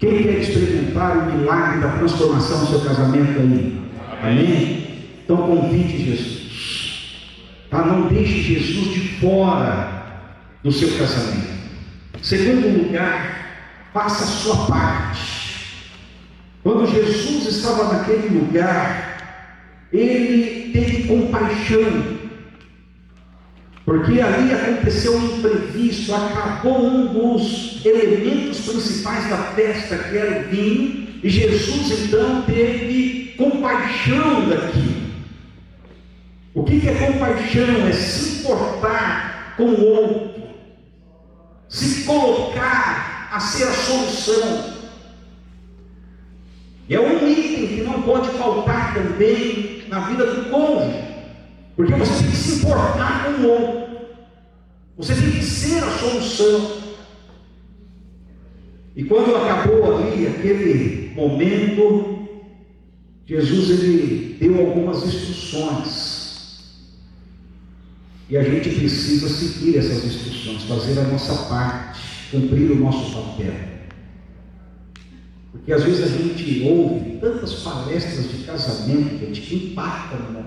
Quem quer experimentar o milagre da transformação do seu casamento aí? Amém? Então convide Jesus. Tá? Não deixe Jesus de fora do seu casamento. Segundo lugar, faça a sua parte. Quando Jesus estava naquele lugar, ele teve compaixão, porque ali aconteceu um imprevisto, acabou um dos elementos principais da festa, que era o vinho, e Jesus então teve compaixão daquilo. O que é compaixão? É se importar com o outro, se colocar a ser a solução. É um item que não pode faltar também na vida do cônjuge, porque você tem que se importar com o outro, você tem que ser a solução. E quando acabou ali aquele momento, Jesus ele deu algumas instruções, e a gente precisa seguir essas instruções, fazer a nossa parte, cumprir o nosso papel. Porque às vezes a gente ouve tantas palestras de casamento, gente, que impactam, né?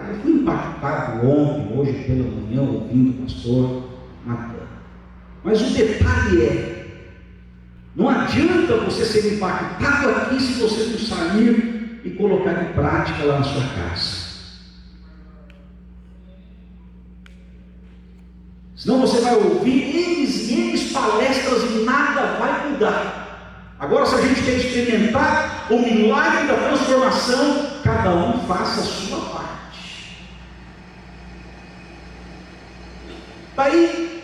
Eu fui impactado ontem, hoje pela manhã, ouvindo o pastor Natan. Mas o detalhe é, não adianta você ser impactado aqui se você não sair e colocar em prática lá na sua casa. Senão você vai ouvir N palestras e nada vai mudar. Agora, se a gente quer experimentar o milagre da transformação, cada um faça a sua parte. Daí,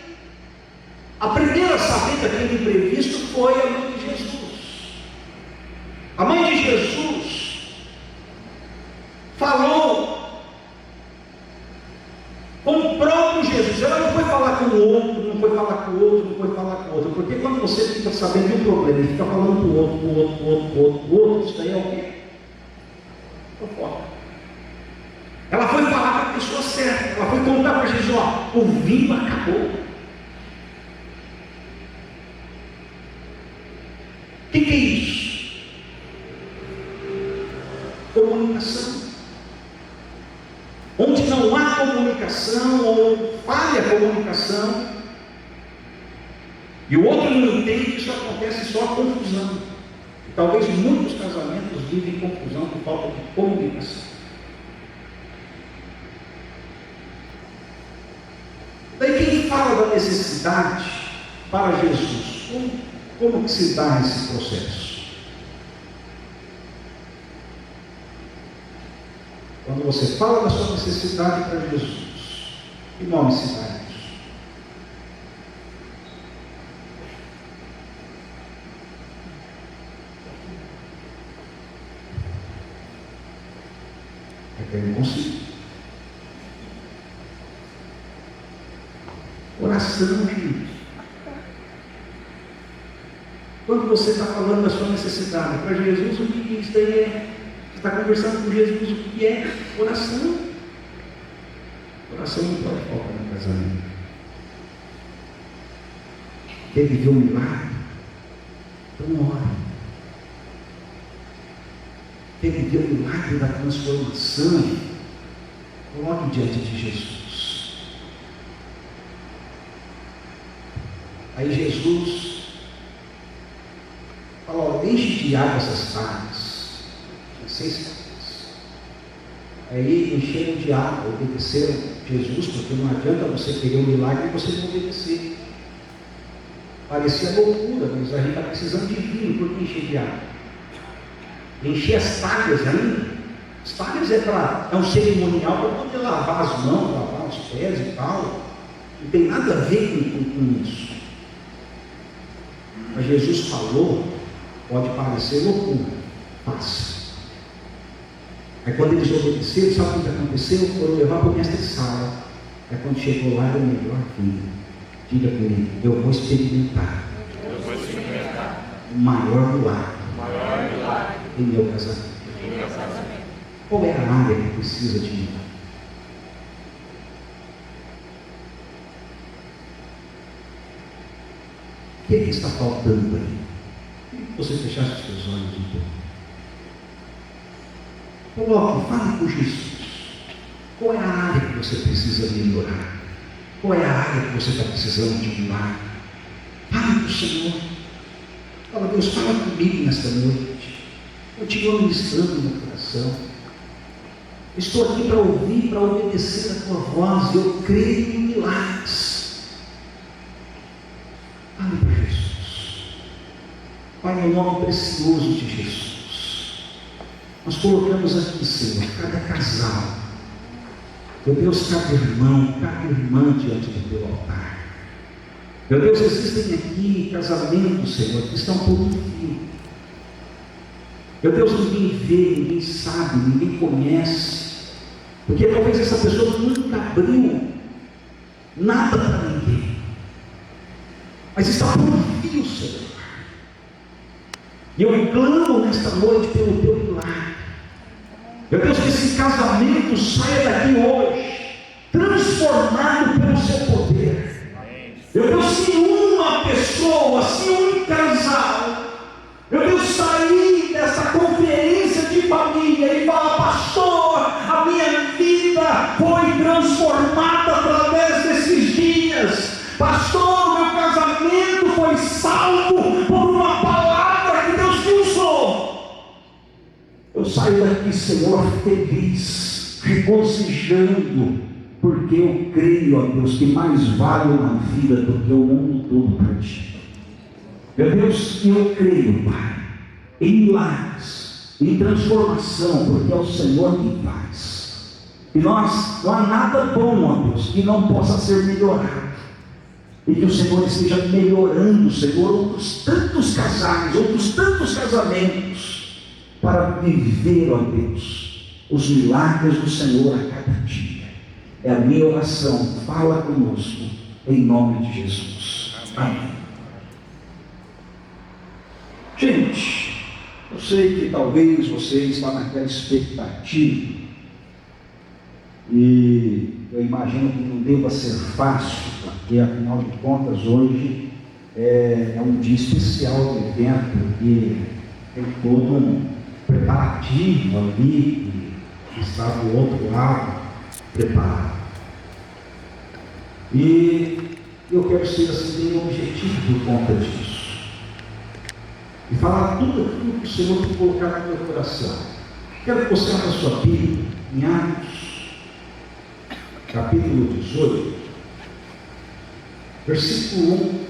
a primeira a saber daquele imprevisto foi a mãe de Jesus. A mãe de Jesus falou com o próprio Jesus. Ela não foi falar com o outro, não foi falar com o outro, não foi falar com o outro. Porque quando você fica sabendo de um problema e fica falando com o outro, isso daí é o quê? Fofoca. Ela foi falar para a pessoa certa. Ela foi contar para Jesus: ó, o vinho acabou. O que é isso? Comunicação. Onde não há comunicação, ou falha a comunicação, e o outro não entende, isso acontece só a confusão. E talvez muitos casamentos vivem confusão por falta de comunicação. Daí quem fala da necessidade para Jesus, como que se dá esse processo? Quando você fala da sua necessidade para Jesus, que nome se dá isso? É que eu não consigo. Oração, gente. Quando você está falando da sua necessidade para Jesus, o que isso daí é? Você está conversando com Jesus, o que é? Oração. Oração não pode faltar no casamento. Quer viver um milagre? Então ore. Quer viver o milagre da transformação? Coloque diante de Jesus. Aí Jesus fala: ó, enche de água essas tábuas. 6 tábuas. Aí encheram de água, obedeceram Jesus, porque não adianta você querer um milagre e você não obedecer. Parecia loucura, mas a gente está precisando de vinho, por que encher de água? Encher as tábuas ainda. As tábuas é um cerimonial para poder lavar as mãos, lavar os pés e tal. Não tem nada a ver com isso. Mas Jesus falou, pode parecer loucura, faça. Aí quando eles obedeceram, sabe o que aconteceu? Foram levar para o mestre-sala. Aí quando chegou lá, era o melhor vinho. Diga comigo: eu vou experimentar o maior milagre em meu casamento. Qual é a área que precisa de mim? que está faltando aí? Queria que você fechasse os seus olhos um pouco. Coloque, fale com Jesus. Qual é a área que você precisa melhorar? Qual é a área que você está precisando de um milagre? Fale com o Senhor. Fala, Deus, fala comigo nesta noite. Continua ministrando no meu coração. Estou aqui para ouvir, para obedecer a tua voz. Eu creio em milagres. Fale para Jesus. Pai, no nome precioso de Jesus, nós colocamos aqui, Senhor, cada casal, meu Deus, cada irmão, cada irmã diante do teu altar. Meu Deus, existem aqui casamentos, Senhor, que estão por um fio. Meu Deus, ninguém vê, ninguém sabe, ninguém conhece, porque talvez essa pessoa nunca abriu nada para ninguém, mas está por um fio, Senhor. E eu clamo nesta noite pelo teu milagre. Meu Deus, que esse casamento saia daqui hoje transformado pelo seu poder. Meu Deus, se uma pessoa, se um casal, meu Deus, sair dessa conferência de família e falar: pastor, a minha vida foi transformada através desses dias. Pastor, meu casamento foi salvo por uma palavra que Deus me usou. Eu saio daqui, Senhor, feliz, regozijando, porque eu creio, ó Deus, que mais vale uma vida do que o mundo todo para ti. Meu Deus, eu creio, Pai, em milagres, em transformação, porque é o Senhor que faz. E nós, não há nada bom, ó Deus, que não possa ser melhorado. E que o Senhor esteja melhorando, Senhor, outros tantos casais, outros tantos casamentos, para viver, ó Deus, os milagres do Senhor a cada dia. É a minha oração. Fala conosco, em nome de Jesus. Amém. Gente, eu sei que talvez você está naquela expectativa, e eu imagino que não deva ser fácil, porque afinal de contas hoje é um dia especial do evento, que tem todo um preparativo ali, que está do outro lado preparado. E eu quero ser assim bem objetivo por conta disso. E falar tudo aquilo que o Senhor tem colocado no meu coração. Quero que você abra a sua Bíblia em Atos, capítulo 18, versículo 1.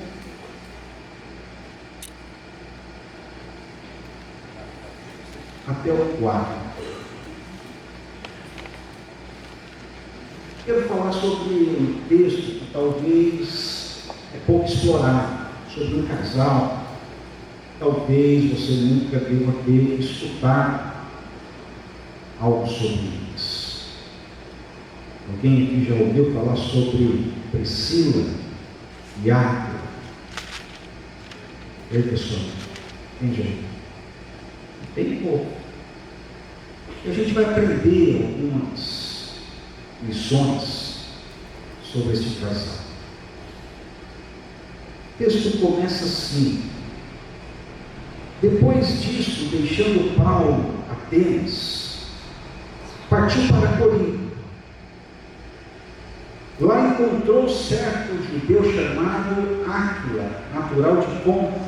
Até o 4. Quero falar sobre um texto que talvez é pouco explorado, sobre um casal. Talvez você nunca deva ter escutado algo sobre isso. Alguém aqui já ouviu falar sobre Priscila e Áquila? Ei, pessoal, quem já ouviu? Bem pouco. E a gente vai aprender algumas lições sobre este casal. O texto começa assim: depois disso, deixando Paulo Atenas, partiu para Corinto. Lá encontrou certo judeu chamado Áquila, natural de Ponto,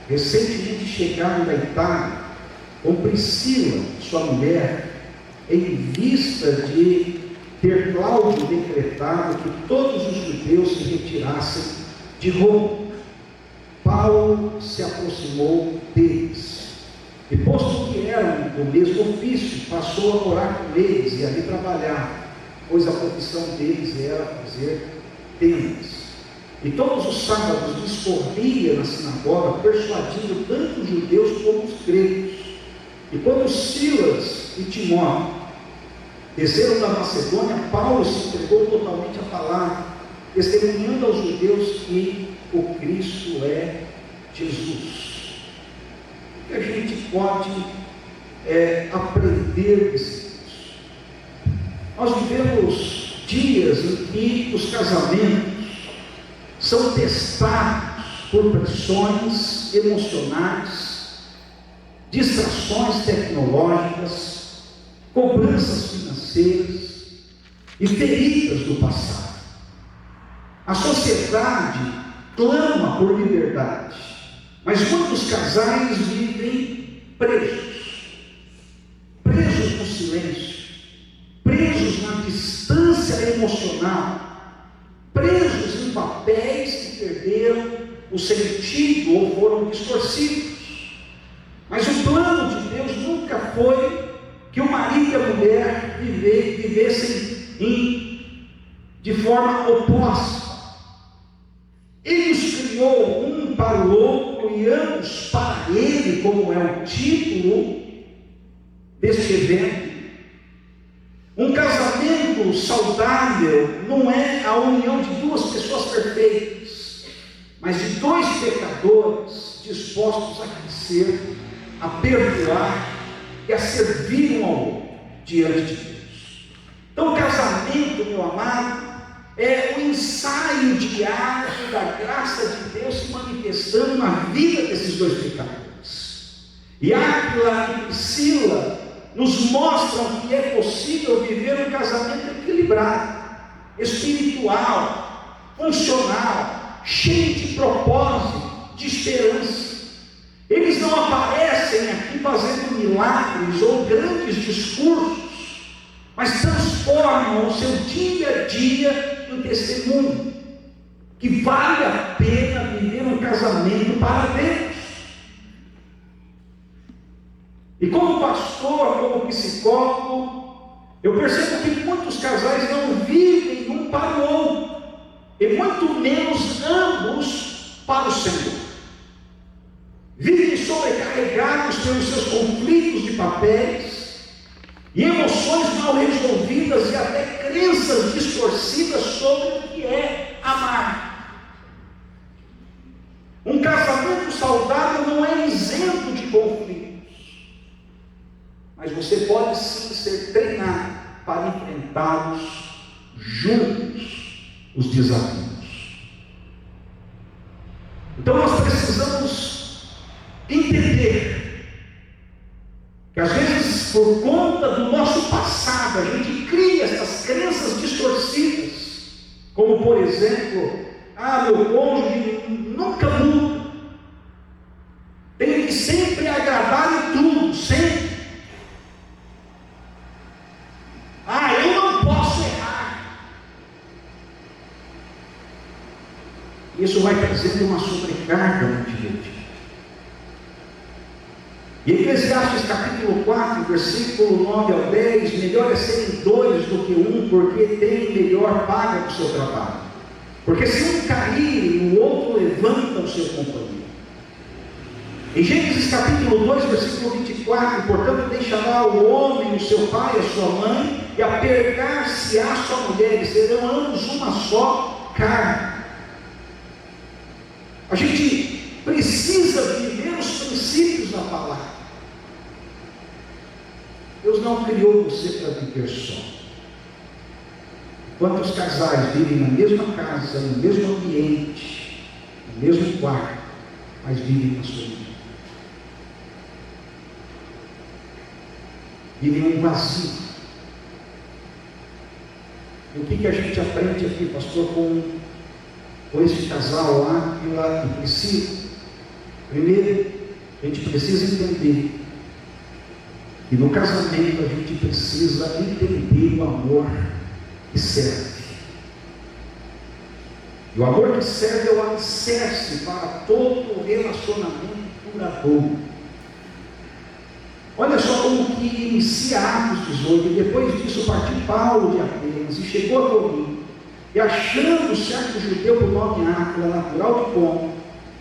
recentemente chegado da Itália, com Priscila, sua mulher, em vista de ter Cláudio decretado que todos os judeus se retirassem de Roma. Paulo se aproximou deles, e posto que eram do mesmo ofício, passou a morar com eles e ali trabalhar, pois a profissão deles era fazer tendas. E todos os sábados discorria na sinagoga, persuadindo tanto os judeus como os gregos. E quando Silas e Timóteo desceram da Macedônia, Paulo se entregou totalmente à palavra, testemunhando aos judeus que o Cristo é Jesus. O que a gente pode aprender desse texto? Nós vivemos dias em que os casamentos são testados por pressões emocionais, distrações tecnológicas, cobranças financeiras e feridas do passado. A sociedade clama por liberdade, mas muitos casais vivem presos no silêncio, presos na distância emocional, presos em papéis que perderam o sentido ou foram distorcidos. Mas o plano de Deus nunca foi que o marido e a mulher vivessem de forma oposta. Ele os criou um para o outro e ambos para ele, como é o título deste evento. Um casamento saudável não é a união de duas pessoas perfeitas, mas de dois pecadores dispostos a crescer, a perdoar e a servir um ao outro diante de Deus. Então o casamento, meu amado, é o ensaio diário da graça de Deus se manifestando na vida desses dois pecadores. E Áquila e Priscila nos mostram que é possível viver um casamento equilibrado, espiritual, funcional, cheio de propósito, de esperança. Eles não aparecem aqui fazendo milagres ou grandes discursos, mas transformam o seu dia a dia em testemunho, que vale a pena viver um casamento para Deus. E como pastor, como psicólogo, eu percebo que muitos casais não vivem um para o outro, e muito menos ambos para o Senhor. Vivem sobrecarregados pelos seus conflitos de papéis e emoções mal resolvidas e até crenças distorcidas sobre o que é amar. Um casamento saudável não é isento de conflitos, mas você pode sim ser treinado para enfrentá-los juntos, os desafios. Então nós precisamos entender que às vezes, por conta do nosso passado, a gente cria essas crenças distorcidas, como por exemplo, meu cônjuge nunca muda, tem que sempre agradar em tudo, sempre. Eu não posso errar. Isso vai trazendo uma sobrecarga na gente. E Eclesiastes capítulo 4, versículo 9 ao 10, melhor é serem dois do que um, porque tem melhor paga do seu trabalho. Porque se um cair, o outro levanta o seu companheiro. Em Gênesis capítulo 2, versículo 24, portanto deixará o homem, o seu pai, a sua mãe, e apegar-se-á sua mulher, e serão ambos uma só carne. A gente precisa viver os princípios da palavra. Deus não criou você para viver só. Quantos casais vivem na mesma casa, no mesmo ambiente, no mesmo quarto, mas vivem na solidão? Vivem um vazio. E o que a gente aprende aqui, pastor, com esse casal lá e Priscila? Primeiro, a gente precisa entender que no casamento a gente precisa entender o amor que serve. E o amor que serve é o alicerce para todo o relacionamento duradouro. Olha só como que inicia Atos 18, e depois disso partiu Paulo de Atenas, e chegou a Corinto, e achando certo judeu por nome Áquila, natural de Ponto,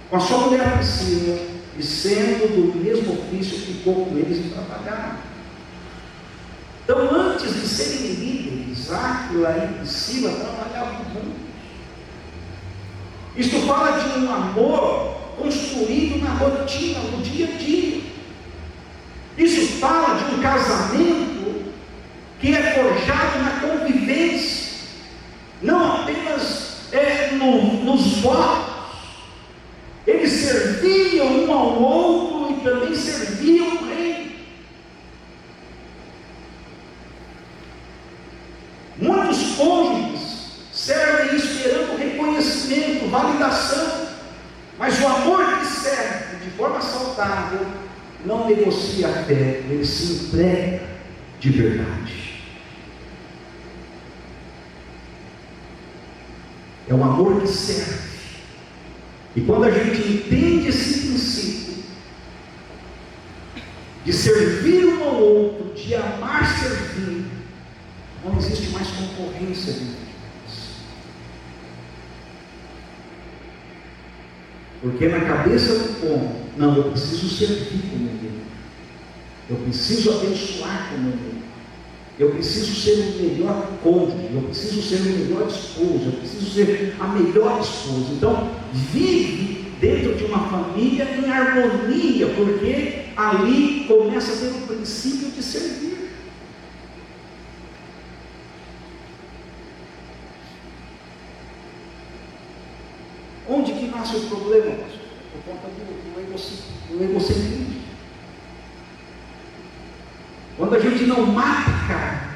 com a sua mulher Priscila, e sendo do mesmo ofício, ficou com eles e trabalharam. Então, antes de serem líderes, Áquila e Priscila trabalhavam juntos. Isto fala de um amor construído na rotina, no dia a dia. Isso fala de um casamento que é forjado na convivência, não apenas nos votos. serve de forma saudável não negocia a fé, ele se entrega de verdade. É o amor que serve. E quando a gente entende esse princípio de servir um ao outro, de amar servir, não existe mais concorrência dentro de nós. Porque na cabeça do povo, não, eu preciso servir como ele, eu preciso abençoar como ele, eu preciso ser o melhor cônjuge, eu preciso ser o melhor esposo, eu preciso ser a melhor esposa. Então, vive dentro de uma família em harmonia, porque ali começa pelo princípio de servir. Onde que nasce o problema, pastor? Por conta do egocentrismo. Quando a gente não mata a carne,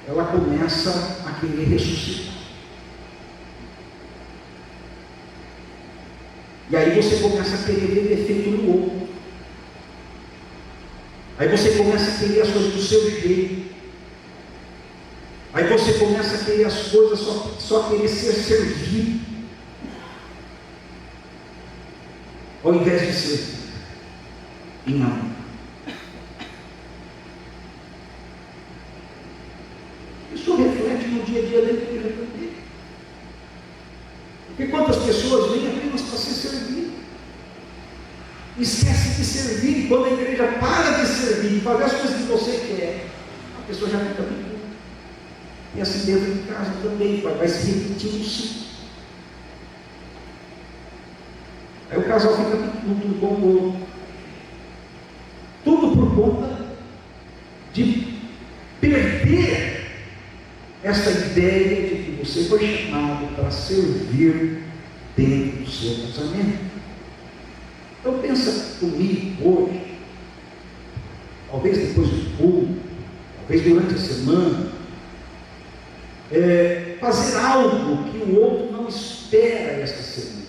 ela começa a querer ressuscitar. E aí você começa a querer ver defeito no outro. Aí você começa a querer as coisas do seu jeito. Aí você começa a querer as coisas só querer ser servido, ao invés de ser em amor. Isso reflete no dia a dia dentro da igreja dele. Porque quantas pessoas vêm apenas para ser servido, esquece de servir, e quando a igreja para de servir e fazer as coisas que você quer, a pessoa já fica bem. E assim dentro de casa também, vai se repetindo o ciclo. Aí o casal fica tudo com o outro. Tudo por conta de perder essa ideia de que você foi chamado para servir dentro do seu casamento. Então pensa comigo hoje, talvez depois do culto, talvez durante a semana, fazer algo que o outro não espera esta semana.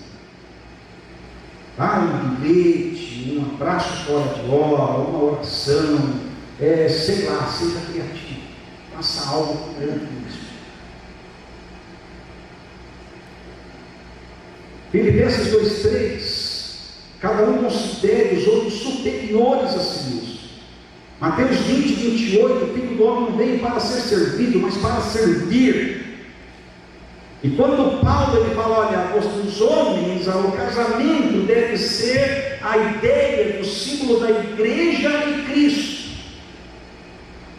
Um bilhete, um abraço fora de hora, uma oração, sei lá, seja criativo, faça algo grande nisso. Filipenses 2,3: cada um considere os outros superiores a si mesmo. Mateus 20:28: o Filho do Homem não veio para ser servido, mas para servir. E quando Paulo ele fala, olha, os homens, o casamento deve ser a ideia do símbolo da igreja e Cristo.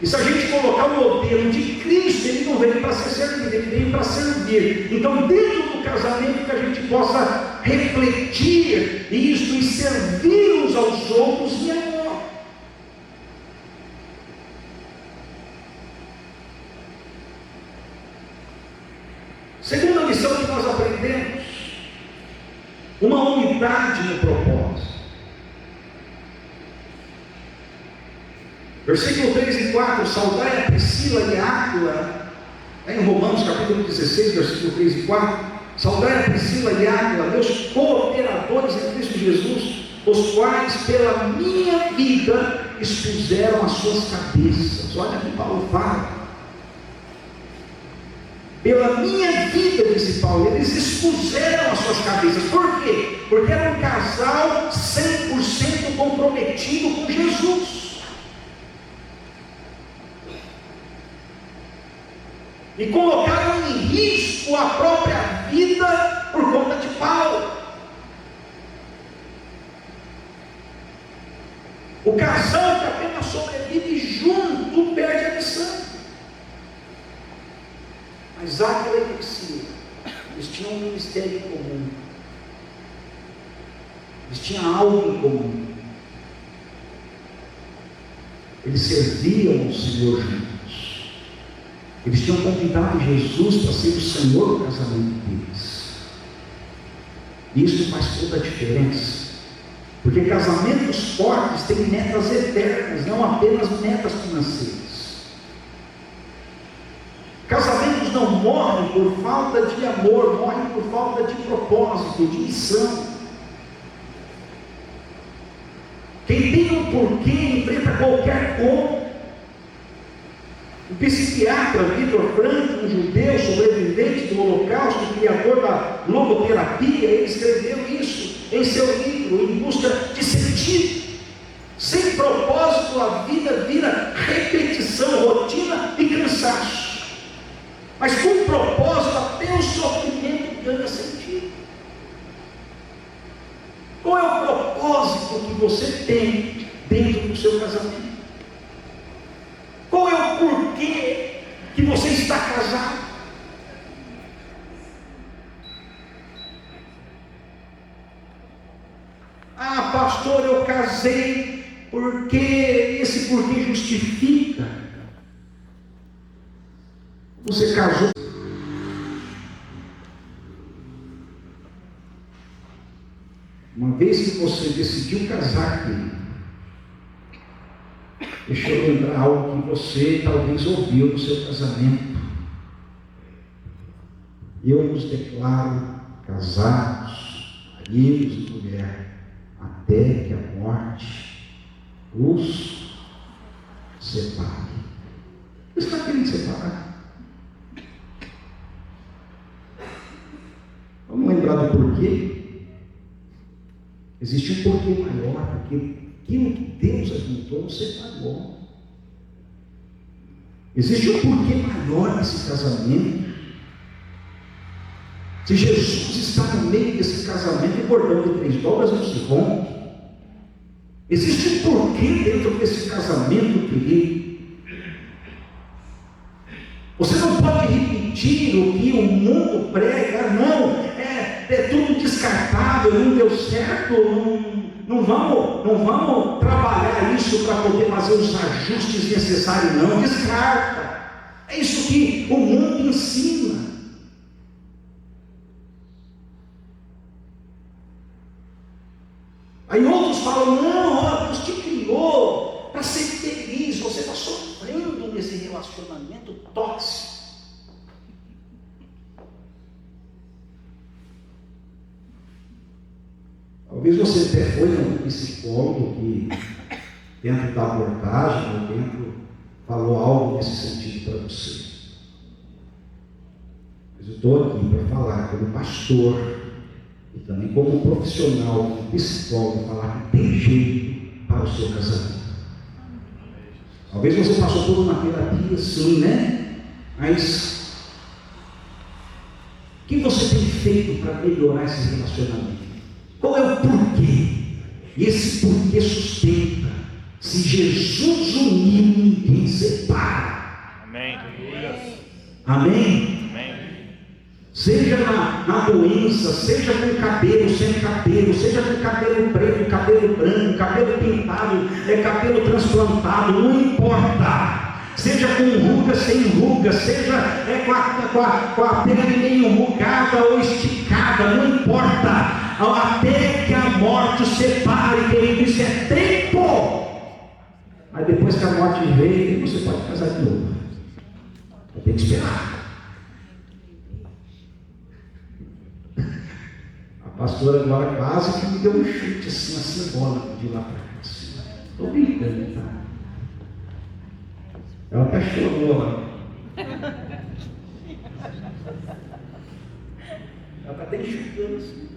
E se a gente colocar o modelo de Cristo, ele não veio para ser servido, ele veio para servir. Então, dentro do casamento, que a gente possa refletir isso e servir uns aos outros em amor. Segunda lição que nós aprendemos: uma unidade no propósito. Versículo 3 e 4: saudai a Priscila e a Áquila, em Romanos capítulo 16, versículo 3 e 4: saudai a Priscila e a Áquila, meus cooperadores em Cristo Jesus, os quais pela minha vida expuseram as suas cabeças. Olha que Paulo fala. Pela minha vida, disse Paulo, eles expuseram as suas cabeças. Por quê? Porque era um casal 100% comprometido com Jesus. E colocaram em risco a própria vida por conta de Paulo. O casal que apenas sobrevive junto perde a missão. Mas Áquila e Priscila, eles tinham um ministério em comum, eles tinham algo em comum, eles serviam o Senhor juntos, eles tinham convidado Jesus para ser o Senhor do casamento deles. E isso faz toda a diferença, porque casamentos fortes têm metas eternas, não apenas metas financeiras. Casamentos Alguns não morrem por falta de amor, morrem por falta de propósito, de missão. Quem tem um porquê enfrenta qualquer como. O psiquiatra Viktor Frankl, um judeu sobrevivente do Holocausto, criador da logoterapia, ele escreveu isso em seu livro, Em Busca de Sentido. Sem propósito, a vida vira repetição, rotina e cansaço. Mas com propósito, até o sofrimento ganha sentido. Qual é o propósito que você tem dentro do seu casamento? Qual é o porquê que você está casado? Ah, pastor, eu casei porque esse porquê justifica. Você casou. Uma vez que você decidiu casar, deixa eu lembrar algo que você talvez ouviu no seu casamento. Eu vos declaro casados, maridos e mulher, até que a morte os separe. Você está querendo separar? Vamos lembrar do porquê? Existe um porquê maior, porque aquilo que Deus ajuntou não separou. Existe um porquê maior nesse casamento. Se Jesus está no meio desse casamento, o cordão de 3 dobras não se rompe. Existe um porquê dentro desse casamento, querido. Você não pode repetir o que o mundo prega. Não, é tudo descartável, não deu certo, não vamos trabalhar isso para poder fazer os ajustes necessários, não, descarta. É isso que o mundo ensina. Aí outros falam, não, Deus te criou para ser feliz, você está sofrendo nesse relacionamento tóxico. Talvez você até foi um psicólogo que dentro da abordagem, ou dentro, falou algo nesse sentido para você. Mas eu estou aqui para falar como pastor, e também como profissional, como psicólogo, falar que tem jeito para o seu casamento. Talvez você passou por uma terapia, sim, né? Mas o que você tem feito para melhorar esse relacionamento? Qual é o porquê? E esse porquê sustenta. Se Jesus uniu, ninguém separa. Amém. Amém? Seja na doença, seja com cabelo, sem cabelo, seja com cabelo preto, cabelo branco, cabelo pintado, cabelo transplantado, não importa. Seja com ruga, sem ruga, seja com a pele meio enrugada ou esticada, não importa. Até que a morte o separe, querido, isso é tempo. Mas depois que a morte veio, você pode casar de novo. Tem que esperar. A pastora agora quase que me deu um chute assim, simbólico de lá para cá. Estou brincando, tá? Ela até chorou lá. Ela está até enxugando assim.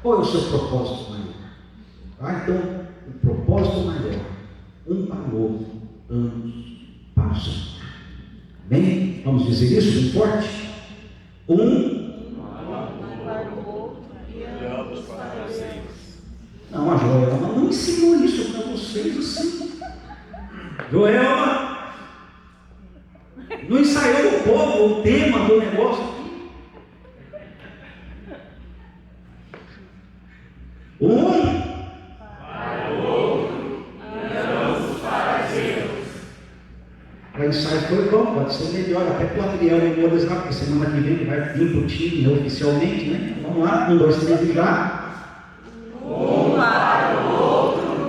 Qual é o seu propósito maior? Então, o propósito maior, um para o outro, ambos para o Senhor. Amém? Vamos dizer isso bem forte? Um para o outro e ambos para o Senhor. Não, a Joelma não ensinou isso para vocês assim. Joelma não ensaiou no povo o tema do negócio aqui. Um para o outro e ambos para Deus. O ensaio foi bom, pode ser melhor, até para o Adriel memorizar, porque semana que vem ele vai vir para o time oficialmente, né? Vamos lá, 1, 2, 3 e já. Um para o outro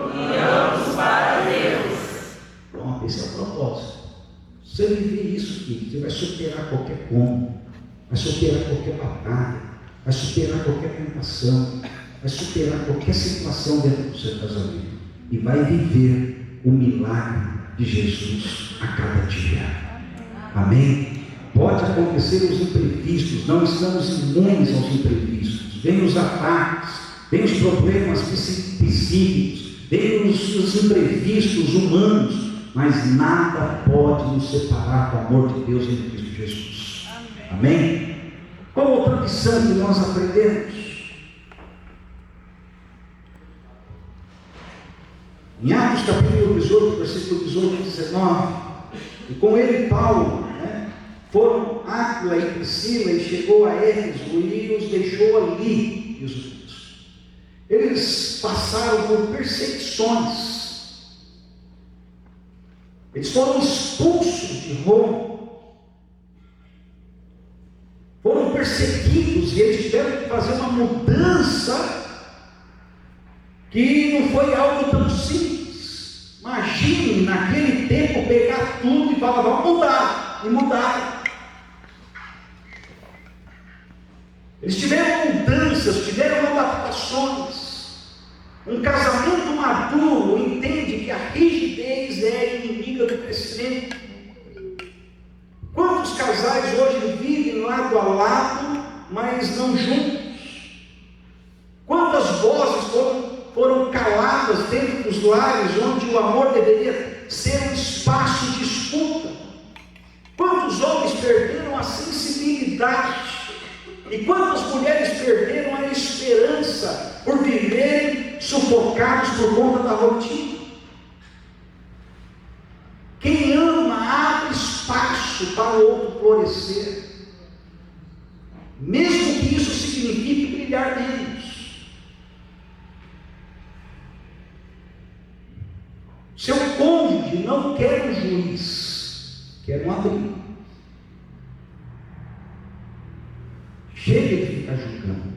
Você viver isso, filho, você vai superar qualquer como, vai superar qualquer batalha, vai superar qualquer tentação, vai superar qualquer situação dentro do seu casamento e vai viver o milagre de Jesus a cada dia. Amém? Pode acontecer os imprevistos, não estamos imunes aos imprevistos. Vem os ataques, vem os problemas psíquicos, vem os imprevistos humanos, mas nada pode nos separar do amor de Deus em Cristo Jesus. Amém? Qual outra lição que nós aprendemos? Em Atos capítulo 18, versículo 18 e 19, e com ele Paulo, foram Áquila e Priscila, e chegou a Éfeso e os deixou ali, os judeus. Eles passaram por perseguições, eles foram expulsos de Roma, foram perseguidos, e eles tiveram que fazer uma mudança que não foi algo tão simples. Imagine naquele tempo pegar tudo e falar, vamos mudar, e mudar. Eles tiveram mudanças, tiveram adaptações. Um casamento maduro entende que a rigidez é inimiga do crescimento. Quantos casais hoje vivem lado a lado, mas não juntos? Quantas vozes foram caladas dentro dos lares, onde o amor deveria ser um espaço de escuta? Quantos homens perderam a sensibilidade? E quantas mulheres perderam a esperança por viverem sufocados por conta da rotina? Quem ama abre espaço para o outro florescer, mesmo que isso signifique brilhar menos. Seu cônjuge não quer um juiz, quer um abrigo. Chega de ficar julgando,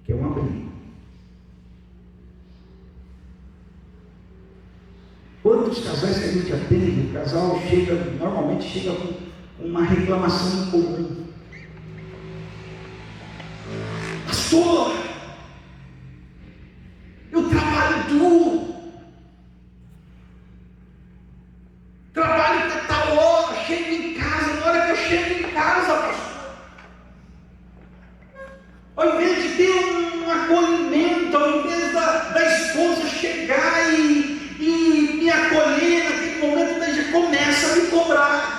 que é um abrigo. Quantos casais que a gente atende, o casal normalmente chega com uma reclamação em comum. Pastor, eu trabalho duro, trabalho até tal hora, chego em casa, na hora que eu chego em casa, pastor, ao invés de ter um acolhimento, ao invés da esposa chegar e me acolher naquele momento, daí já começa a me cobrar.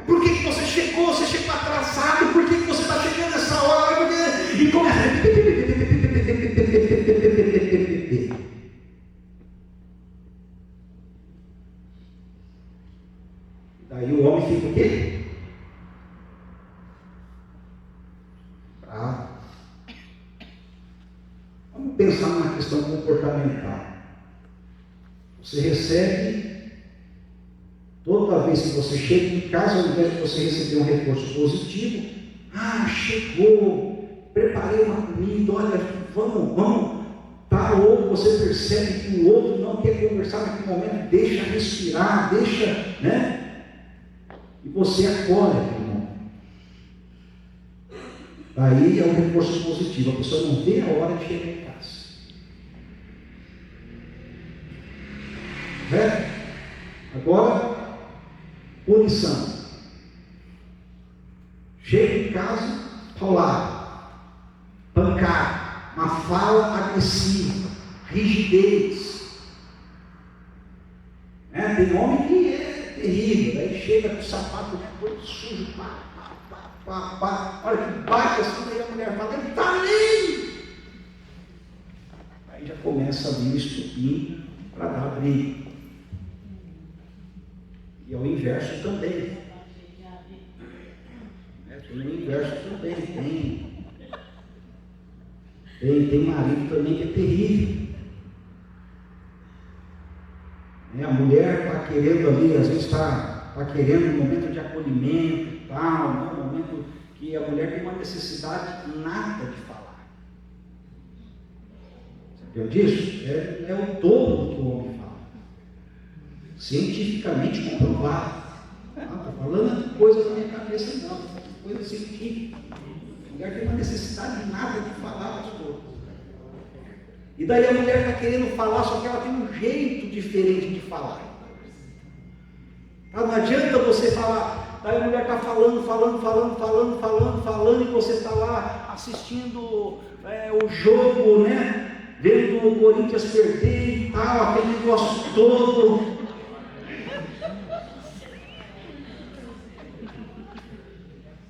Por que você chegou? Você chegou atrasado? Por que você está chegando nessa hora? E começa. Daí o homem fica o quê? Bravo. Vamos pensar numa questão comportamental. Você recebe. Toda vez que você chega em casa, ao invés de você receber um reforço positivo, chegou, preparei uma comida, olha, vamos, tá? Ou você percebe que o outro não quer conversar naquele momento, deixa respirar, e você acolhe aquele momento. Daí é um reforço positivo, a pessoa não vê a hora de chegar em casa. Agora, punição. Chega em casa, paulada, pancada, uma fala agressiva, rigidez. Tem homem que é terrível, daí chega com o sapato todo sujo, olha que bate assim, daí a mulher fala, ele está ali. Aí já começa a vir o estupim para dar briga. E ao inverso também. O inverso também tem marido também que é terrível. A mulher está querendo ali, às vezes está querendo um momento de acolhimento e tal, um momento que a mulher tem uma necessidade nata de falar. Sabia disso? É o dobro do que o homem fala. Cientificamente comprovado. Não estou falando de coisa da minha cabeça, não. Coisa científica. A mulher tem uma necessidade nata de falar, pastor. E daí a mulher está querendo falar, só que ela tem um jeito diferente de falar. Não adianta você falar. Daí a mulher está falando, e você está lá assistindo o jogo, né? Vendo o Corinthians perder e tal, aquele negócio todo.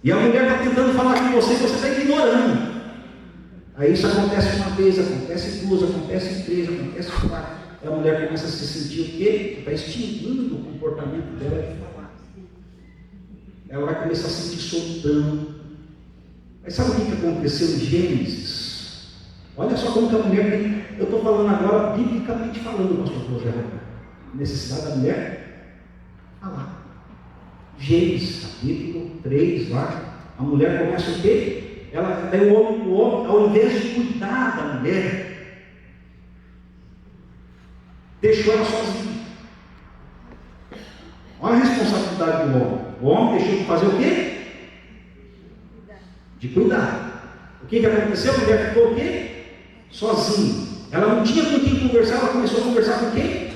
E a mulher está tentando falar com você e você está ignorando. Aí isso acontece uma vez, acontece duas, acontece três, acontece quatro. E a mulher começa a se sentir o quê? Está extinguindo o comportamento dela de falar. Ela vai começar a sentir soltando. Mas sabe o que aconteceu em Gênesis? Olha só como que a mulher tem. Eu estou falando agora, biblicamente falando, pastor Rogério. Necessidade da mulher falar. Gênesis, capítulo 3, lá. A mulher começa o quê? Daí o homem, ao invés de cuidar da mulher, deixou ela sozinha. Olha a responsabilidade do homem. O homem deixou de fazer o quê? De cuidar. O que aconteceu? A mulher ficou o quê? Sozinha. Ela não tinha com quem conversar, ela começou a conversar com quem?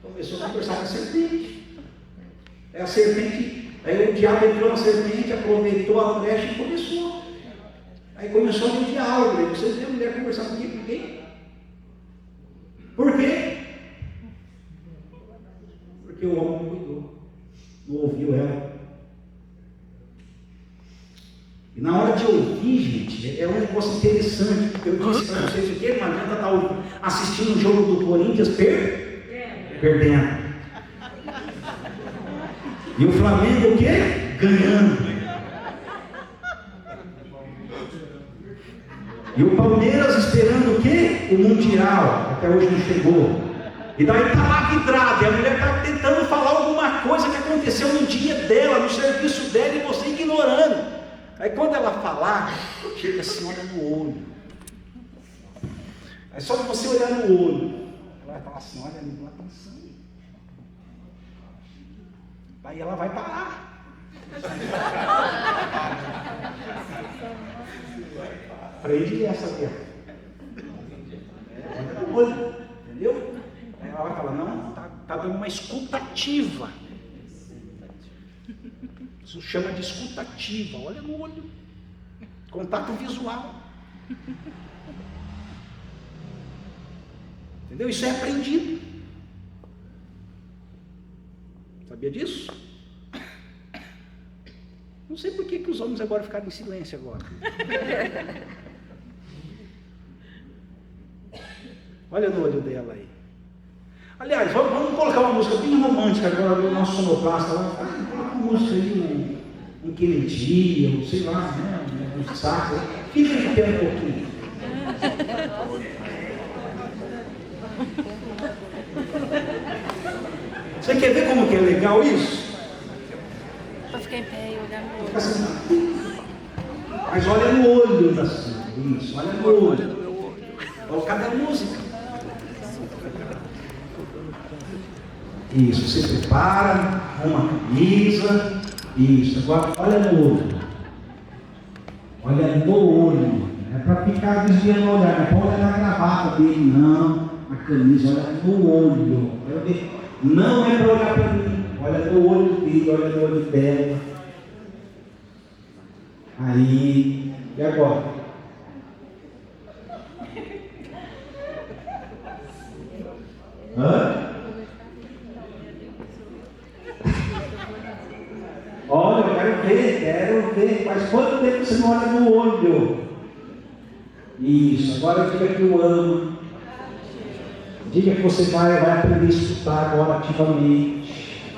Começou a conversar com a serpente. A serpente. Aí o diabo entrou na serpente, aproveitou a brecha e começou. Aí começou a ter um diálogo. Aí você vê a mulher conversar com quem? Por quê? Porque o homem não cuidou, não ouviu ela. E na hora de ouvir, gente, é um negócio interessante, porque eu disse para vocês o quê? Não adianta estar assistindo um jogo do Corinthians perdendo. E o Flamengo o quê? Ganhando. E o Palmeiras esperando o quê? O Mundial. Até hoje não chegou. E daí está lá vidrada. E a mulher está tentando falar alguma coisa que aconteceu no dia dela, no serviço dela, e você ignorando. Aí quando ela falar, chega assim, olha no olho. Aí só de você olhar no olho, ela vai falar assim, olha, me dá atenção. Aí ela vai parar. Aprende essa aqui. Olha no olho, entendeu? Aí ela vai falar, não, tá dando uma escutativa. Isso chama de escutativa. Olha no olho. Contato visual. Entendeu? Isso é aprendido. Sabia disso? Não sei por que os homens agora ficaram em silêncio agora. Olha no olho dela aí. Aliás, vamos colocar uma música bem romântica agora do nosso sonoplasta. Coloca uma música aí, um Kennedy, ou sei lá, né? Um saco. Fica de pé um pouquinho. Você quer ver como que é legal isso? Para ficar em pé e olhar no olho. Assim, mas olha no olho da sua. Isso, olha no olho. Olha cada música. Isso, você prepara, arruma a camisa. Isso, agora olha no olho. Olha no olho. É para ficar desviando o olhar, não é para olhar na gravata dele, não. A camisa, olha no olho. Não é para olhar para mim. Olha no olho dele, olha no olho dela. Aí, e agora? Hã? Olha, eu quero ver. Faz quanto tempo você não olha no olho? Isso, agora diga que eu amo. Diga que você vai aprender a escutar agora ativamente.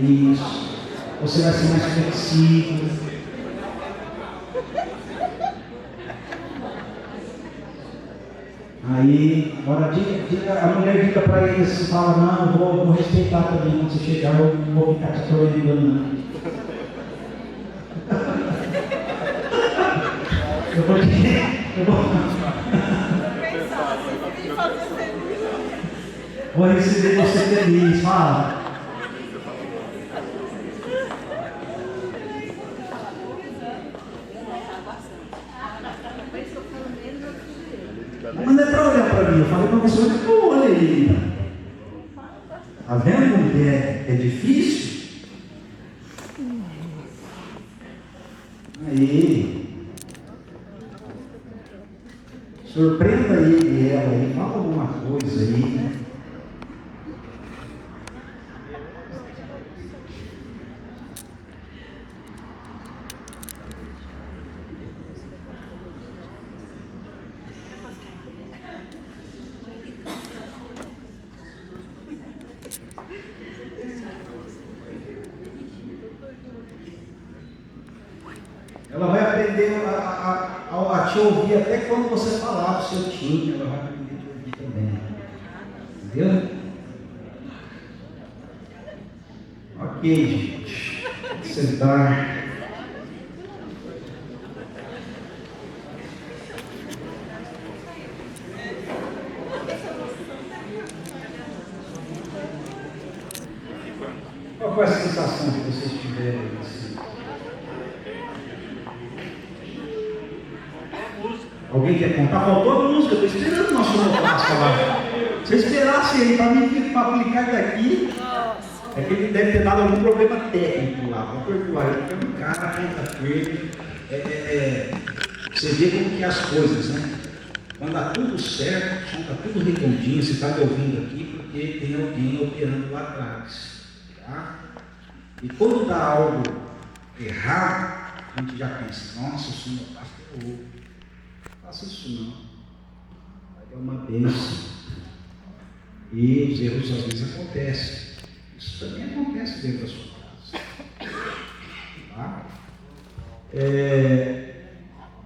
Isso. Você vai ser mais flexível. Aí, agora diga, a mulher diga para ele assim, fala, não, vou respeitar também, quando você chegar, eu não vou ficar te atormentando. Eu vou receber você feliz, fala. Mas não é para olhar para mim, eu falei para você, olha aí. Está vendo como que é difícil? Aí. Surpreenda ele e ela aí, fala alguma coisa aí, né? Ela vai aprender a te ouvir até quando você falar do seu time, ela vai aprender a te ouvir também. Entendeu? Ok, gente. Sentar. Qual foi a sensação que vocês tiveram assim? Alguém quer contar? Faltou a música, estou esperando o nosso novato falar. Se eu esperasse ele para aplicar daqui, é que ele deve ter dado algum problema técnico lá. Vou perdoar ele, porque é um cara quinta-feira. Você vê como que é as coisas, né? Quando dá tudo certo, o som está tudo redondinho, você está me ouvindo aqui, porque tem alguém operando lá atrás. Tá? E quando dá algo errado, a gente já pensa, nossa, o som não está ferrou. Não faça isso não. Vai dar uma bênção. E os erros às vezes acontecem. Isso também acontece dentro da sua casa. Tá?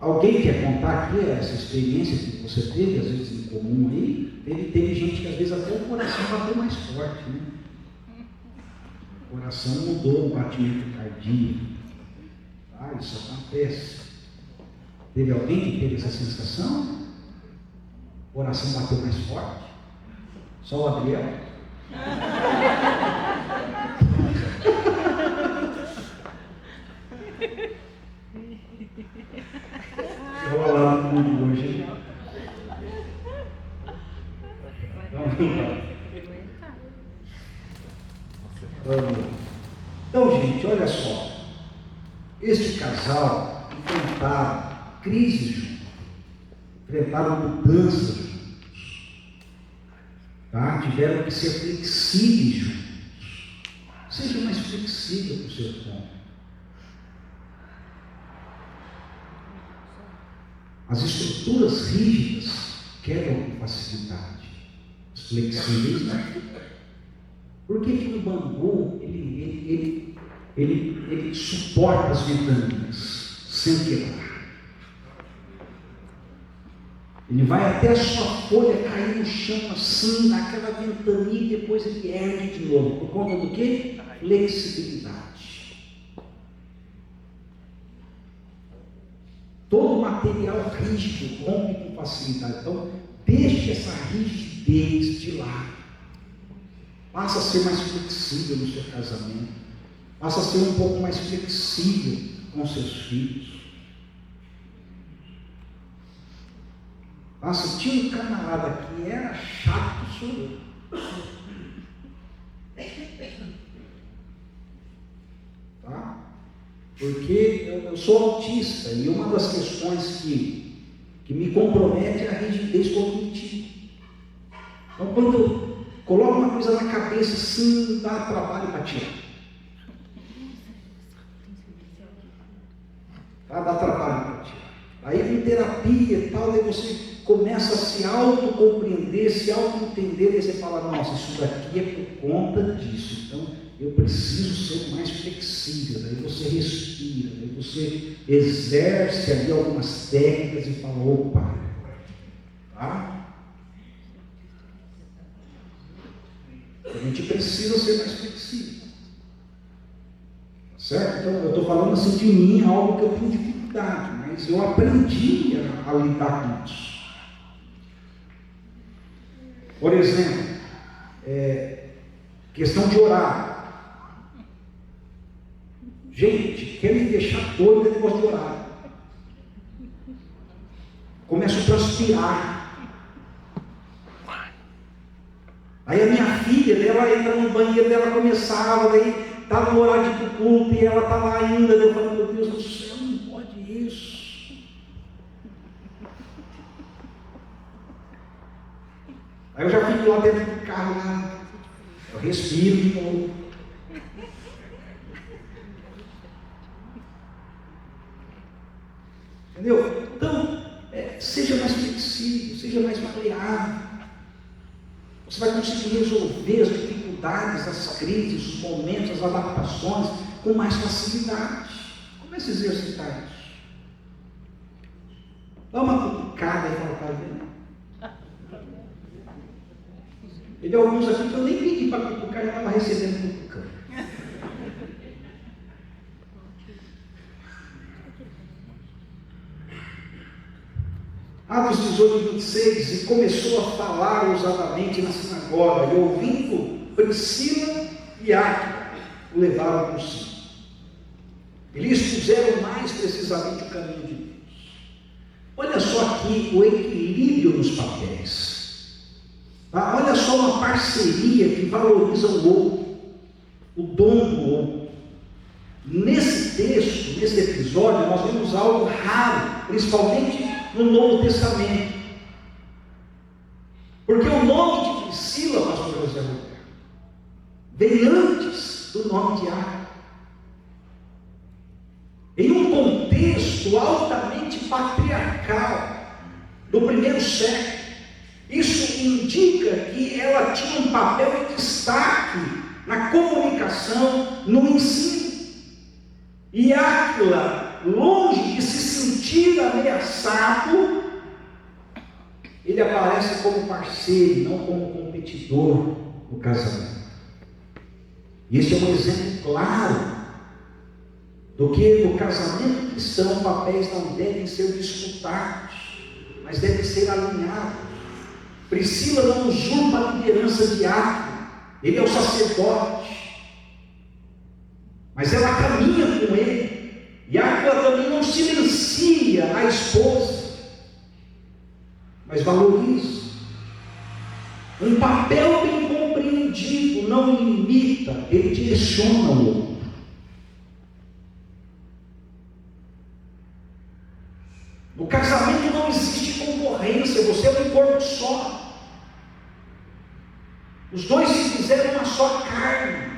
Alguém quer contar aqui essa experiência que você teve, às vezes em comum aí? Teve gente que às vezes até o coração bateu mais forte, né? O coração mudou o batimento cardíaco. Tá? Isso acontece. Teve alguém que teve essa sensação? O coração bateu mais forte? Só o Adriel? Eu vou lá no mundo hoje. Então, gente, olha só. Este casal enfrentaram crises juntos, enfrentaram mudanças juntos, tá? Tiveram que ser flexíveis juntos. Seja mais flexível para o seu cônjuge. As estruturas rígidas quebram com facilidade. Os flexíveis não. Por que o bambu ele suporta as ventanias sem quebrar? Ele vai até a sua folha cair no chão assim, naquela ventania, e depois ele ergue de novo. Por conta do quê? Flexibilidade. Todo material rígido rompe com facilidade. Então, deixe essa rigidez de lado. Passa a ser mais flexível no seu casamento. Passa a ser um pouco mais flexível com seus filhos. Nossa, tinha um camarada que era chato, sou eu. Tá? Porque eu sou autista e uma das questões que me compromete é a rigidez cognitiva. Então, quando eu coloco uma coisa na cabeça assim, dá trabalho para tirar. Tá? Dá trabalho para tirar. Aí com terapia e tal, aí você começa a se autocompreender, se autoentender, e você fala, nossa, isso daqui é por conta disso, então eu preciso ser mais flexível. Daí você respira, daí você exerce ali algumas técnicas e fala, opa, tá? A gente precisa ser mais flexível, certo? Então eu estou falando assim de mim, algo que eu tenho dificuldade, mas mas eu aprendi a lidar com isso. Por exemplo, questão de orar. Gente, quer me deixar doido o negócio de orar. Começo a transpirar. Aí a minha filha, ela entra no banheiro, ela começava, daí está no horário de culto e ela está lá ainda. Eu falo, meu Deus do céu, não pode isso. Aí eu já fico lá dentro do carro, lá, eu respiro de novo. Entendeu? Então, seja mais flexível, seja mais maleável. Você vai conseguir resolver as dificuldades, as crises, os momentos, as adaptações com mais facilidade. Comece a exercitar isso. Dá uma cutucada e fala, tá vendo? Teve alguns aqui que eu nem pedi para cutucar, já estava recebendo cutucando. Atos 18, 26, e começou a falar ousadamente na sinagoga, e ouvindo Priscila e Áquila, o levaram consigo. E lhe expuseram mais precisamente o caminho de Deus. Olha só aqui o equilíbrio nos papéis. Tá? Olha só uma parceria que valoriza o outro, o dom do outro. Nesse texto, nesse episódio, nós vemos algo raro, principalmente no Novo Testamento. Porque o nome de Priscila, pastor José Roberto, vem antes do nome de Áquila. Em um contexto altamente patriarcal do primeiro século, isso indica que ela tinha um papel de destaque na comunicação, no ensino. E Áquila, longe de se sentir ameaçado, ele aparece como parceiro, não como competidor no casamento. E esse é um exemplo claro do que no casamento cristão papéis não devem ser disputados, mas devem ser alinhados. Priscila não usurpa a liderança de Áquila, ele é o sacerdote, mas ela caminha com ele. E Áquila também não silencia a esposa, mas valoriza. Um papel bem compreendido não limita, ele direciona o outro. No casamento não existe concorrência, você é um corpo só. Os dois se fizeram uma só carne.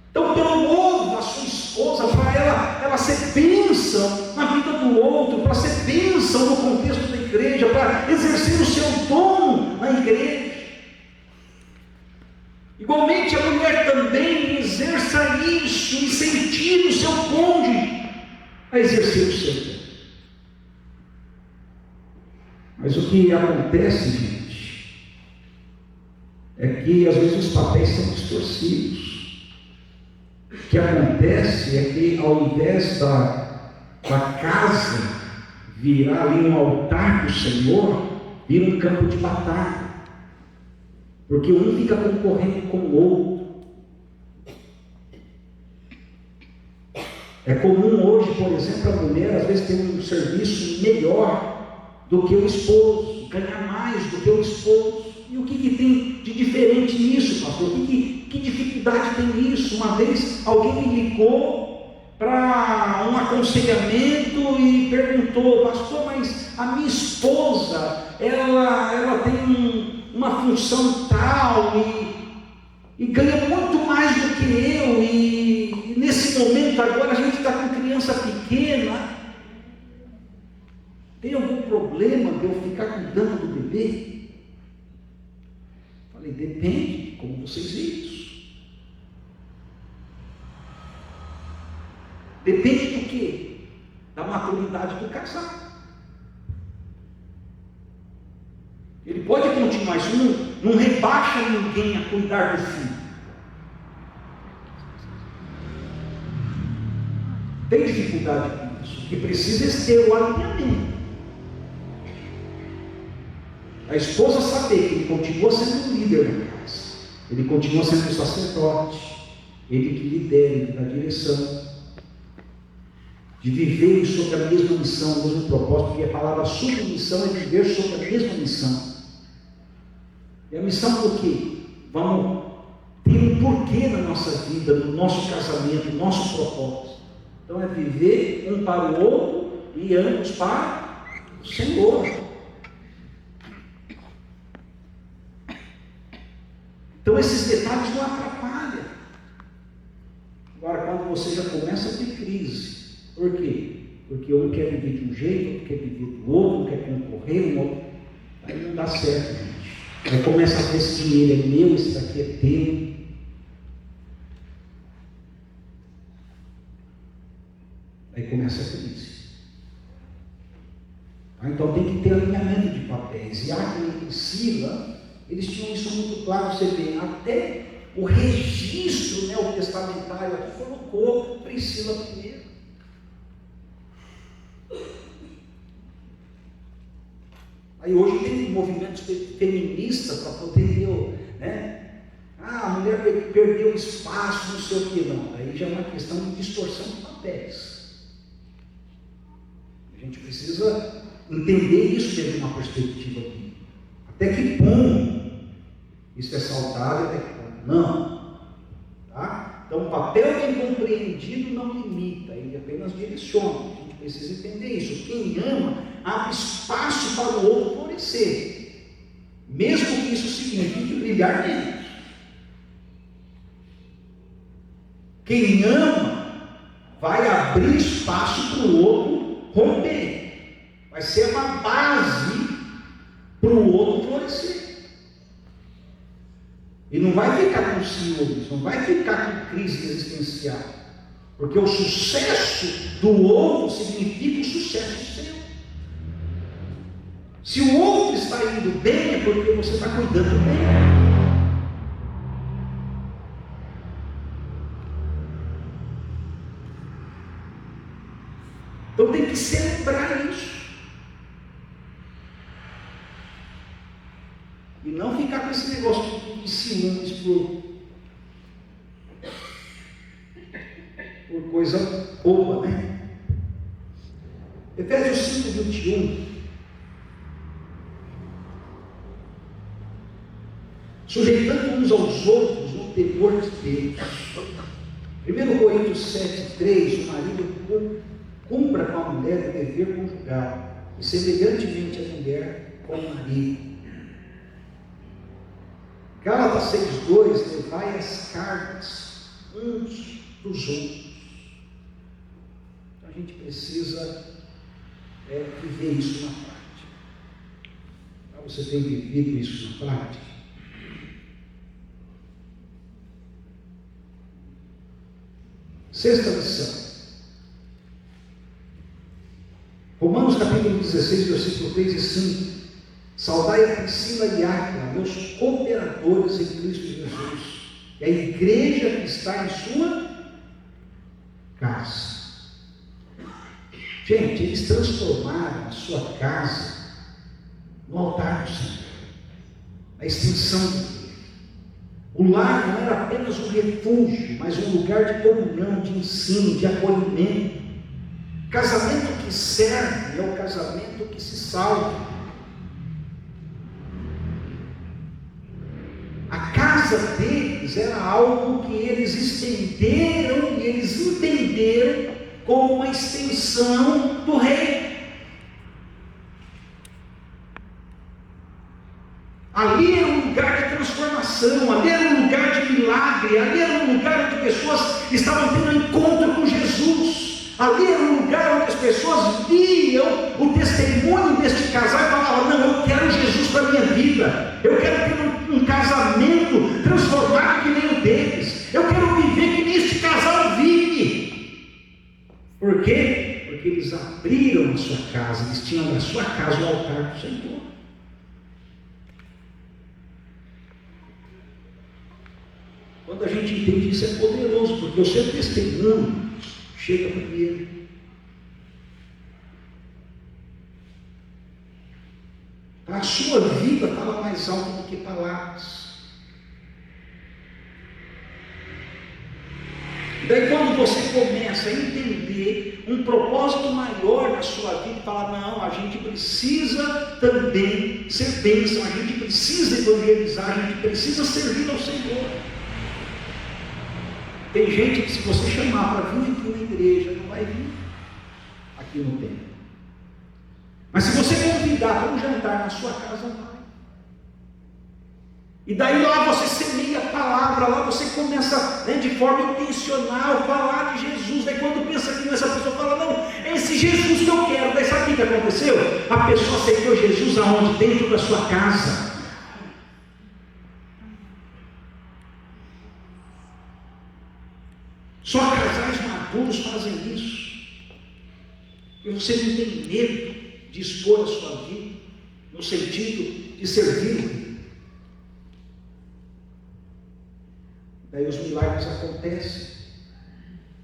Então promova a sua esposa para ela ser bênção na vida do outro, para ser bênção no contexto da igreja, para exercer o seu dom na igreja. Igualmente a mulher também exerça isso, incentive o seu cônjuge a exercer o seu dom. Mas o que acontece, gente, é que às vezes os papéis são distorcidos. O que acontece é que ao invés da casa virar ali um altar do Senhor, vira um campo de batalha. Porque um fica concorrendo com o outro. É comum hoje, por exemplo, a mulher às vezes ter um serviço melhor do que o esposo, ganhar mais do que o esposo. E o que tem de diferente nisso, pastor? Que dificuldade tem nisso? Uma vez alguém me ligou para um aconselhamento e perguntou, pastor, mas a minha esposa, ela tem uma função tal e ganha muito mais do que eu, e nesse momento agora a gente está com criança pequena. Tem algum problema de eu ficar cuidando do bebê? Falei, depende de como vocês veem isso. Depende do quê? Da maturidade do casal. Ele pode continuar, isso não rebaixa ninguém a cuidar do filho. tem dificuldade com isso. O que precisa é ter o alinhamento. A esposa saber que ele continua sendo o líder da casa, ele continua sendo o sacerdote, ele que lidera, ele que dá direção, de viver sobre a mesma missão, o mesmo propósito, porque a palavra submissão é viver sobre a mesma missão. E a missão do quê? Vamos ter um porquê na nossa vida, no nosso casamento, no nosso propósito. Então é viver um para o outro e ambos para o Senhor. Então esses detalhes não atrapalham. Agora, quando você já começa a ter crise, por quê? Porque um quer viver de um jeito, outro quer viver do outro, um quer concorrer, um outro. Aí não dá certo, gente. Aí começa a ver esse dinheiro é meu, esse daqui é teu. Aí começa a crise. Então tem que ter alinhamento de papéis. E Áquila e Priscila, eles tinham isso muito claro. Você vê, até o registro neotestamentário aqui colocou Priscila primeiro. Aí hoje tem movimentos feministas para poder ter, né? A mulher perdeu espaço, não sei o que, não. Aí já é uma questão de distorção de papéis. A gente precisa entender isso desde uma perspectiva aqui. Até que ponto isso é saudável, até que ponto não. Tá? Então, o papel bem compreendido não limita, ele apenas direciona. A gente precisa entender isso. Quem ama, abre espaço para o outro florescer, mesmo que isso signifique brilhar menos. Quem ama, vai abrir espaço para o outro romper, vai ser uma base para o outro florescer. E não vai ficar com ciúmes, não vai ficar com crise existencial, porque o sucesso do outro significa o sucesso seu. Se o outro está indo bem, é porque você está cuidando bem. Então tem que celebrar isso. E não ficar com esse negócio de ciúmes por coisa boba, né? Efésios 5, 21. Sujeitando uns aos outros no temor de Deus. 1 Coríntios 7, 3. O marido cumpra com a mulher o dever conjugal, e semelhantemente a mulher com o marido. Gálatas 6,2, levai as cargas uns dos outros. Então a gente precisa viver isso na prática. Você tem vivido isso na prática? Sexta lição. Romanos capítulo 16, versículo 3 e 5. Saudai a Priscila e Áquila, meus cooperadores em Cristo Jesus, e a igreja que está em sua casa. Gente, eles transformaram a sua casa no altar do Senhor, a extensão de Deus. O lar não era apenas um refúgio, mas um lugar de comunhão, de ensino, de acolhimento. Casamento que serve é o casamento que se salva. A casa deles era algo que eles estenderam e eles entenderam como uma extensão do reino. Ali era um lugar de transformação, ali era um lugar de milagre, ali era um lugar onde pessoas estavam tendo um encontro com Jesus, ali era um lugar onde as pessoas viam o testemunho deste casal e falavam: não, eu quero Jesus para a minha vida, eu quero ter um casamento transformado que nem o deles, eu quero viver que nem este casal vive. Por quê? Porque eles abriram a sua casa, eles tinham na sua casa o altar do Senhor. Quando a gente entende isso, é poderoso, porque o seu testemunho chega primeiro. A sua vida estava mais alta do que palavras. Daí quando você começa a entender um propósito maior na sua vida, e falar, não, a gente precisa também ser bênção, a gente precisa evangelizar, a gente precisa servir ao Senhor. Tem gente que, se você chamar para vir aqui na igreja, não vai vir aqui no templo. Mas se você convidar para um jantar na sua casa, vai. E daí lá você semeia a palavra, lá você começa, né, de forma intencional falar de Jesus. Daí quando pensa que essa pessoa fala, não, é esse Jesus que eu quero. Daí sabe o que aconteceu? A pessoa aceitou Jesus aonde? Dentro da sua casa. Só casais maduros fazem isso. E você não tem medo de expor a sua vida, no sentido de servir. Daí os milagres acontecem.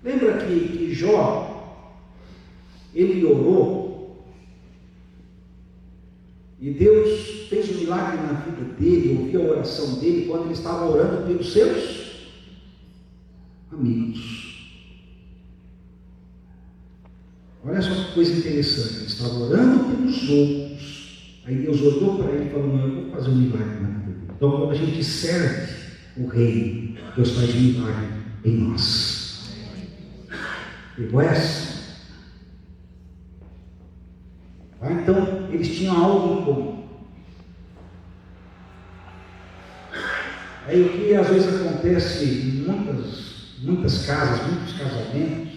Lembra que Jó, ele orou, e Deus fez um milagre na vida dele, ouviu a oração dele, quando ele estava orando pelos seus amigos. Olha só que coisa interessante, ele estava orando pelos outros, aí Deus olhou para ele e falou, não, eu vou fazer um milagre na vida dele. Então quando a gente serve o rei, Deus faz um milagre em nós. Pegou essa? Então eles tinham algo em comum. Aí o que às vezes acontece em muitas casas, muitos casamentos,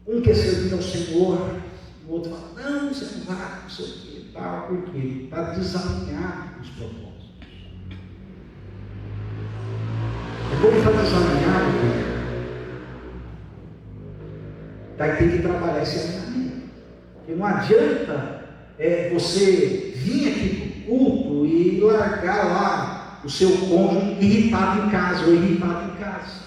um quer servir ao Senhor, o outro fala, não, você não vai, não sei o que, tal, porque ele está desalinhado com os propósitos. É como está desalinhado, daí tem que trabalhar esse alinhamento. Porque não adianta você vir aqui para o culto e largar lá o seu cônjuge irritado em casa ou irritado em casa.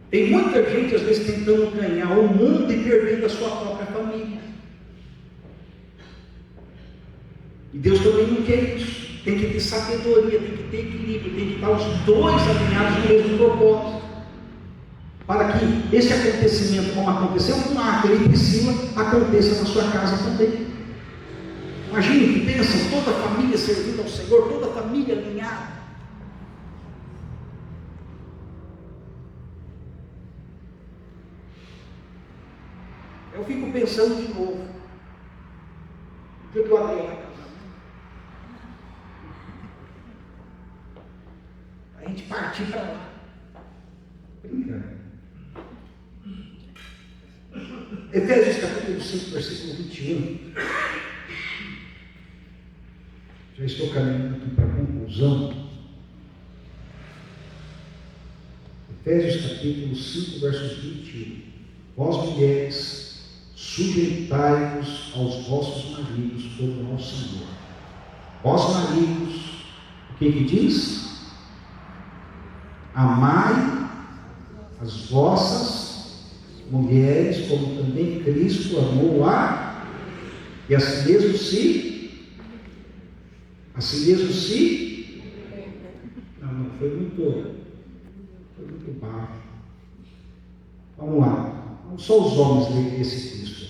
Tem muita gente, às vezes, tentando ganhar o mundo e perdendo a sua própria família. E Deus também não quer isso. Tem que ter sabedoria, tem que ter equilíbrio, tem que estar os dois alinhados no mesmo propósito. Para que esse acontecimento, como aconteceu com Marta e Priscila, aconteça na sua casa também. Imagine que pensam, toda a família servindo ao Senhor, toda a família alinhada. Eu fico pensando de novo. O que eu Adriano vai casar? A gente partir para lá. Brincando. Efésios capítulo 5, versículo 21. Já estou caminhando aqui para a conclusão. Efésios capítulo 5, versos 21. Vós mulheres, sujeitai-vos aos vossos maridos como ao Senhor. Vós maridos, o que diz? Amai as vossas mulheres, como também Cristo amou a, e assim mesmo se, não, foi muito baixo. Vamos lá. Só os homens leem esse texto.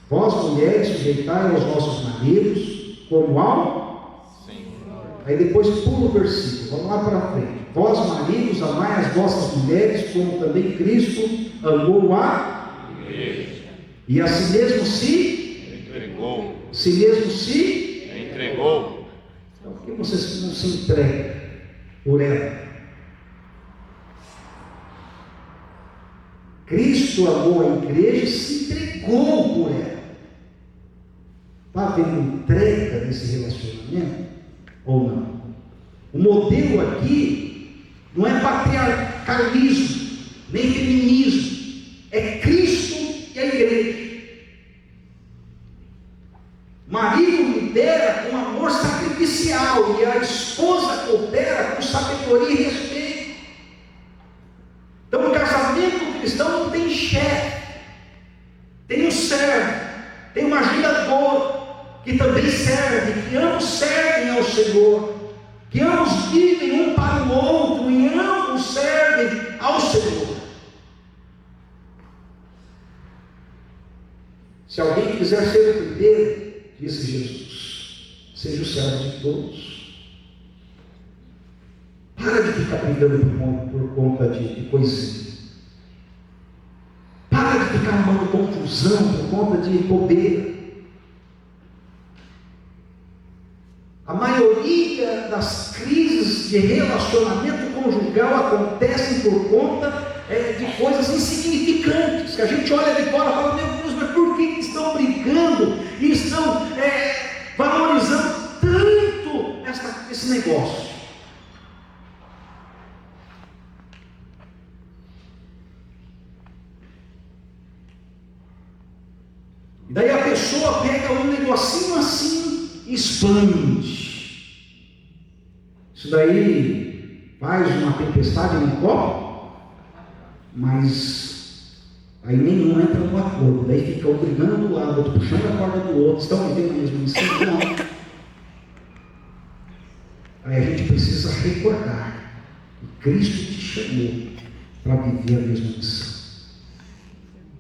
Vós, mulheres, sujeitai aos vossos maridos como ao Senhor. Aí depois pula o versículo, vamos lá para frente. Vós, maridos, amai as vossas mulheres como também Cristo amou a igreja. E assim mesmo se entregou. Si mesmo se entregou. Então por que você não se entrega por ela? Cristo amou a igreja e se entregou por ela. Está havendo entrega nesse relacionamento? Ou não? O modelo aqui não é patriarcalismo, nem feminismo. É Cristo e a igreja. O marido lidera com amor sacrificial e a esposa coopera sabedoria e respeito. Então, o casamento cristão não tem chefe, tem um servo, tem um ajudador, que também serve, que ambos servem ao Senhor, que ambos vivem um para o outro e ambos servem ao Senhor. Se alguém quiser ser o primeiro, disse Jesus, seja o servo de todos. Para de ficar brigando por conta de coisinha. Para de ficar arrumando confusão por conta de bobeira. A maioria das crises de relacionamento conjugal acontecem por conta de coisas insignificantes, que a gente olha de fora e fala, meu Deus, mas por que estão brigando e estão valorizando tanto esse negócio? E daí a pessoa pega um negocinho assim e expande. Isso daí faz uma tempestade no copo, mas aí nenhum entra no acordo. Daí fica um brigando do lado, outro puxando a corda do outro. Estão vivendo a mesma missão? Não. Aí a gente precisa recordar que Cristo te chamou para viver a mesma missão.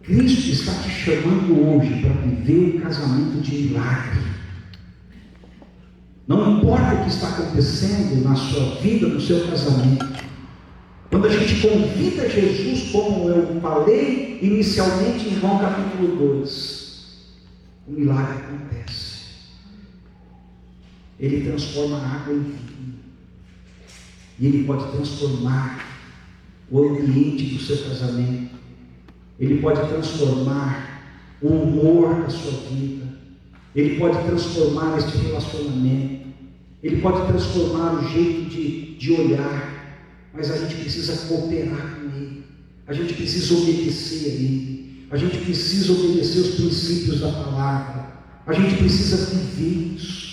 Cristo está te chamando hoje para viver um casamento de milagre. Não importa o que está acontecendo na sua vida, no seu casamento. Quando a gente convida Jesus, como eu falei inicialmente em João capítulo 2, o milagre acontece. Ele transforma a água em vinho. E Ele pode transformar o ambiente do seu casamento. Ele pode transformar o humor da sua vida. Ele pode transformar este relacionamento. Ele pode transformar o jeito de olhar. Mas a gente precisa cooperar com Ele. A gente precisa obedecer a Ele. A gente precisa obedecer os princípios da palavra. A gente precisa viver isso.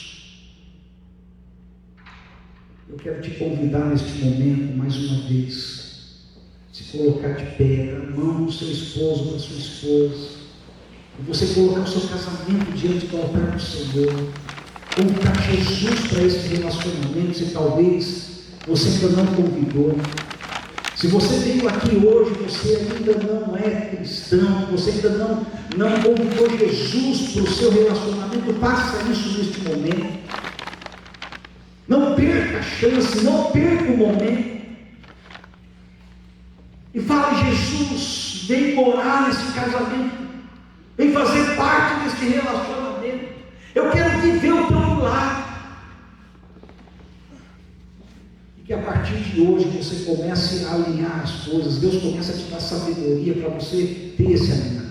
Eu quero te convidar neste momento, mais uma vez, se colocar de pé, dar a mão do seu esposo, da sua esposa, e você colocar o seu casamento diante do altar do Senhor, convidar Jesus para esse relacionamento, se talvez você ainda não convidou. Se você veio aqui hoje, você ainda não é cristão, você ainda não convidou Jesus para o seu relacionamento, faça isso neste momento. Não perca a chance, não perca o momento. E fale, Jesus, vem morar nesse casamento, vem fazer parte desse relacionamento. Eu quero viver o teu milagre. E que a partir de hoje você comece a alinhar as coisas, Deus comece a te dar sabedoria para você ter esse alinhamento.